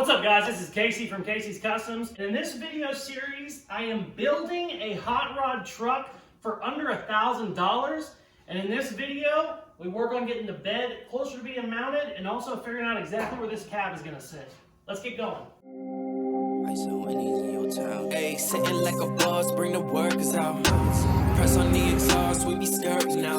What's up guys, this is Casey from Casey's Customs. And in this video series, I am building a hot rod truck for under $1,000. And in this video, we work on getting the bed closer to being mounted and also figuring out exactly where this cab is gonna sit. Let's get going. Hey, sitting like a boss, bring the workers out. Press on the exhaust, we be skirting now.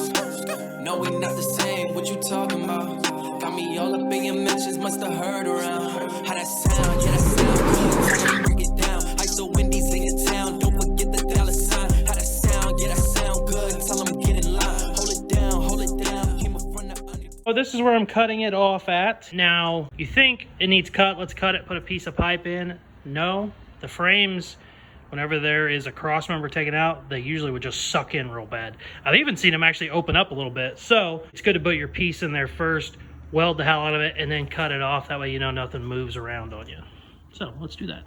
No, we not the same, what you talking about? Got me all up in your mentions, must have heard around. How that sound, yeah, that sound good. Break it down, I saw Wendy's in your town. Don't forget the dollar sign. How that sound, yeah, that sound good. Tell them get in line. Hold it down, came up from the under. So this is where I'm cutting it off at. Now, you think it needs cut, let's cut it, put a piece of pipe in. No, the frames, whenever there is a cross member taken out, they usually would just suck in real bad. I've even seen them actually open up a little bit. So it's good to put your piece in there first, weld the hell out of it, and then cut it off. That way you know nothing moves around on you. So let's do that.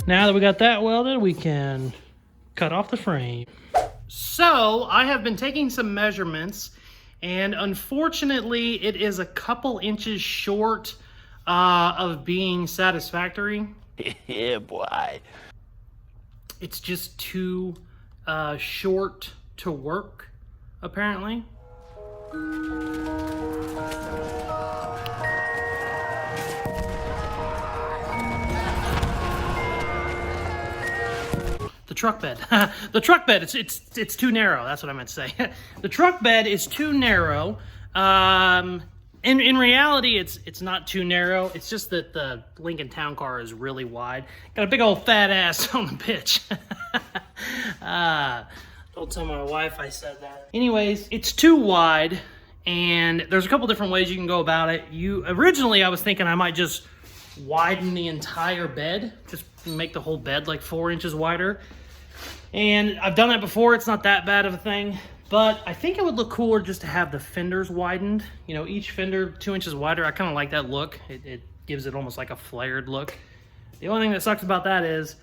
Now that we got that welded, we can cut off the frame. So I have been taking some measurements, and unfortunately it is a couple inches short of being satisfactory. Yeah, boy. It's just too short to work, apparently. The truck bed. The truck bed, it's too narrow. That's what I meant to say. The truck bed is too narrow. In reality, it's not too narrow. It's just that the Lincoln Town Car is really wide. Got a big old fat ass on the pitch. Don't tell my wife I said that. Anyways, it's too wide, and there's a couple different ways you can go about it. Originally, I was thinking I might just widen the entire bed, just make the whole bed like 4 inches wider. And I've done that before. It's not that bad of a thing. But I think it would look cooler just to have the fenders widened. You know, each fender 2 inches wider. I kind of like that look. It gives it almost like a flared look. The only thing that sucks about that is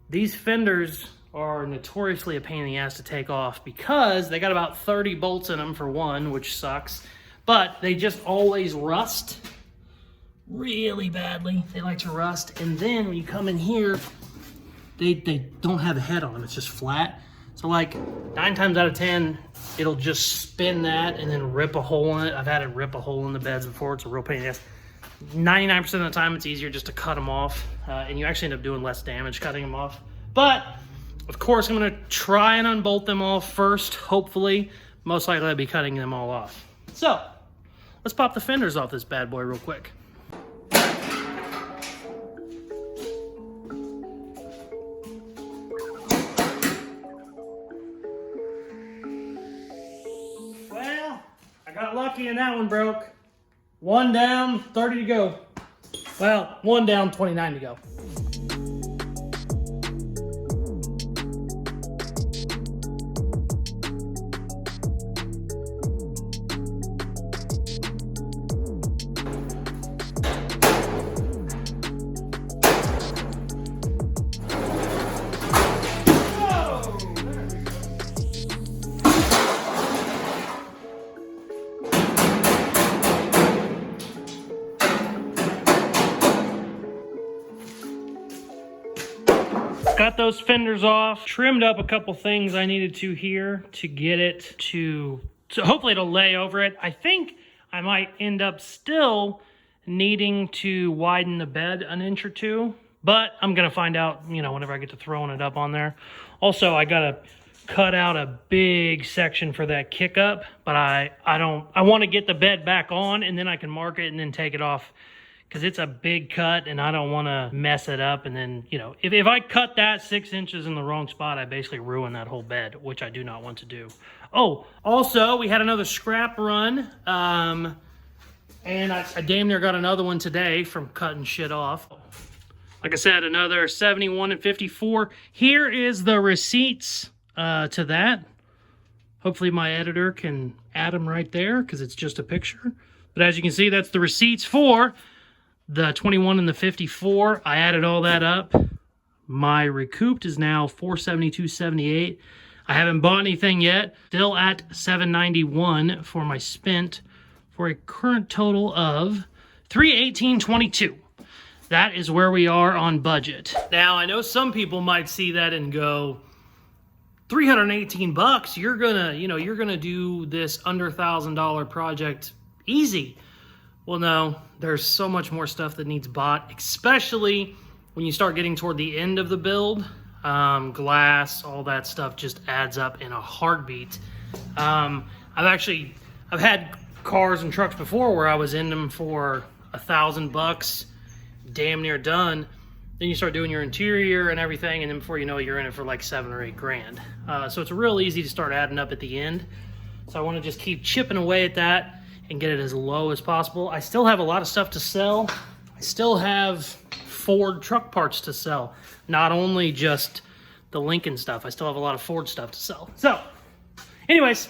these fenders are notoriously a pain in the ass to take off because they got about 30 bolts in them for one, which sucks. But they just always rust really badly. They like to rust. And then when you come in here, they don't have a head on them. It's just flat. So like 9 times out of 10, it'll just spin that and then rip a hole in it. I've had it rip a hole in the beds before. It's a real pain in the ass. 99% of the time, it's easier just to cut them off. And you actually end up doing less damage cutting them off. But, of course, I'm going to try and unbolt them all first, hopefully. Most likely, I'll be cutting them all off. So, let's pop the fenders off this bad boy real quick. I got lucky and that one broke. 1 down, 30 to go. Well, 1 down, 29 to go. Got those fenders off, trimmed up a couple things I needed to here to get it to hopefully it'll lay over it. I think I might end up still needing to widen the bed an inch or two, but I'm gonna find out, you know, whenever I get to throwing it up on there. Also, I gotta cut out a big section for that kick up, but I want to get the bed back on and then I can mark it and then take it off. Because it's a big cut and I don't want to mess it up. And then, you know, if I cut that 6 inches in the wrong spot, I basically ruin that whole bed, which I do not want to do. Oh, also, we had another scrap run. And I damn near got another one today from cutting shit off. Like I said, another 71 and 54. Here is the receipts to that. Hopefully my editor can add them right there because it's just a picture. But as you can see, that's the receipts for the 21 and the 54. I added all that up. My recouped is now $472.78. I haven't bought anything yet. Still at $791 for my spent, for a current total of $318.22. That is where we are on budget. Now, I know some people might see that and go, 318 bucks, you're gonna do this under $1,000 project easy. Well, no, there's so much more stuff that needs bought, especially when you start getting toward the end of the build. Glass, all that stuff just adds up in a heartbeat. I've had cars and trucks before where I was in them for $1,000, damn near done. Then you start doing your interior and everything, and then before you know it, you're in it for like 7 or 8 grand. So it's real easy to start adding up at the end. So I want to just keep chipping away at that and get it as low as possible. I still have a lot of stuff to sell. I still have Ford truck parts to sell, not only just the Lincoln stuff. I still have a lot of Ford stuff to sell. So anyways,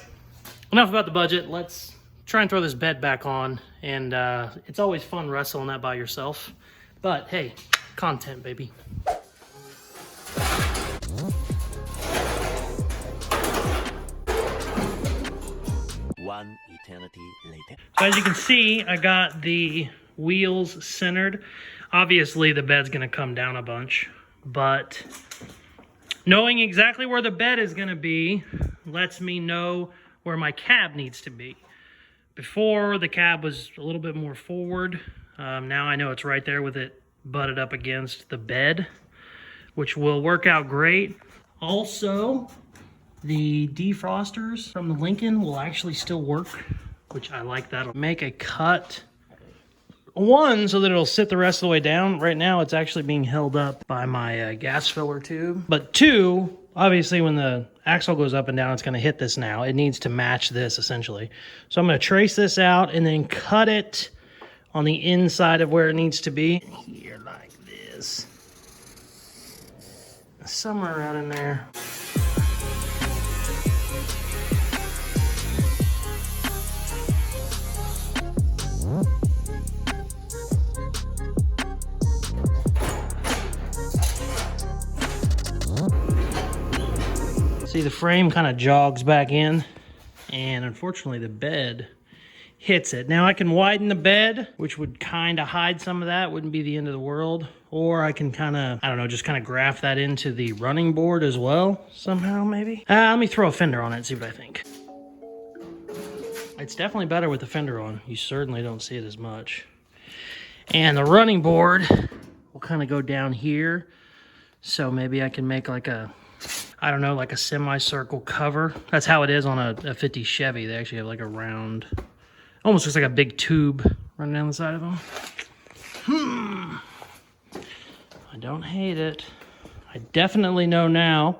enough about the budget. Let's try and throw this bed back on. And it's always fun wrestling that by yourself, but hey, content, baby. One eternity later. So as you can see, I got the wheels centered. Obviously, the bed's gonna come down a bunch, but knowing exactly where the bed is gonna be lets me know where my cab needs to be. Before, the cab was a little bit more forward. Now I know it's right there with it butted up against the bed, which will work out great. Also, the defrosters from the Lincoln will actually still work, which I like that. I'll make a cut, one, so that it'll sit the rest of the way down. Right now, it's actually being held up by my gas filler tube. But two, obviously when the axle goes up and down, it's gonna hit this now. It needs to match this, essentially. So I'm gonna trace this out and then cut it on the inside of where it needs to be. Here, like this. Somewhere around in there. See, the frame kind of jogs back in, and unfortunately the bed hits it. Now I can widen the bed, which would kind of hide some of that, wouldn't be the end of the world. Or I can kind of, I don't know, just kind of graft that into the running board as well, somehow maybe. Let me throw a fender on it and see what I think. It's definitely better with the fender on. You certainly don't see it as much. And the running board will kind of go down here. So maybe I can make like a, I don't know, like a semicircle cover. That's how it is on a 50 Chevy. They actually have like a round, almost looks like a big tube running down the side of them. I don't hate it. I definitely know now,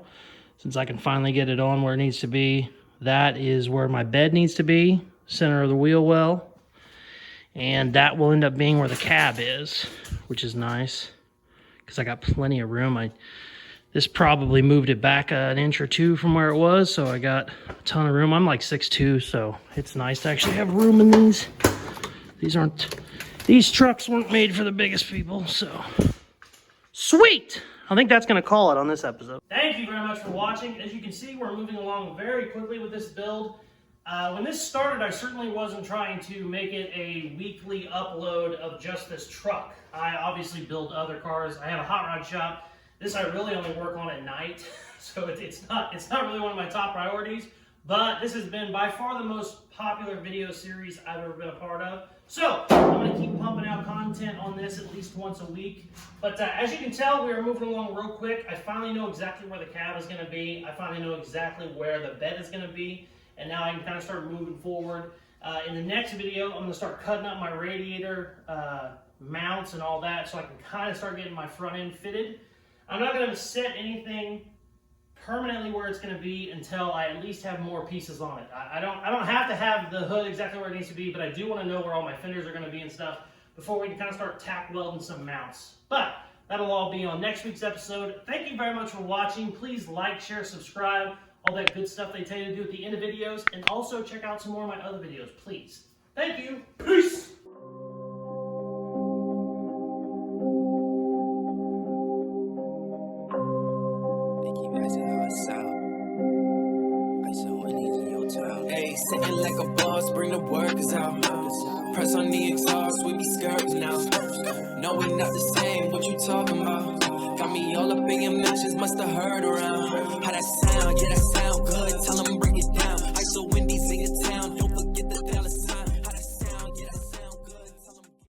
since I can finally get it on where it needs to be, that is where my bed needs to be, center of the wheel well. And that will end up being where the cab is, which is nice, because I got plenty of room. This probably moved it back an inch or two from where it was, so I got a ton of room. I'm like 6'2", so it's nice to actually have room in these. These trucks weren't made for the biggest people, so. Sweet! I think that's gonna call it on this episode. Thank you very much for watching. As you can see, we're moving along very quickly with this build. When this started, I certainly wasn't trying to make it a weekly upload of just this truck. I obviously build other cars. I have a hot rod shop. This I really only work on at night, so it's not really one of my top priorities, but this has been by far the most popular video series I've ever been a part of. So I'm going to keep pumping out content on this at least once a week. But as you can tell, we are moving along real quick. I finally know exactly where the cab is going to be. I finally know exactly where the bed is going to be, and now I can kind of start moving forward. In the next video, I'm going to start cutting up my radiator mounts and all that, so I can kind of start getting my front end fitted. I'm not going to set anything permanently where it's going to be until I at least have more pieces on it. I don't have to have the hood exactly where it needs to be, but I do want to know where all my fenders are going to be and stuff before we can kind of start tack welding some mounts. But that'll all be on next week's episode. Thank you very much for watching. Please like, share, subscribe, all that good stuff they tell you to do at the end of videos, and also check out some more of my other videos, please. Thank you. Peace. Sitting like a boss, bring the workers out. Press on the exhaust, we be skirting now. No, we not the same, what you talking about? Got me all up in your mentions, must have heard around. How that sound, yeah, that sound good. Tell them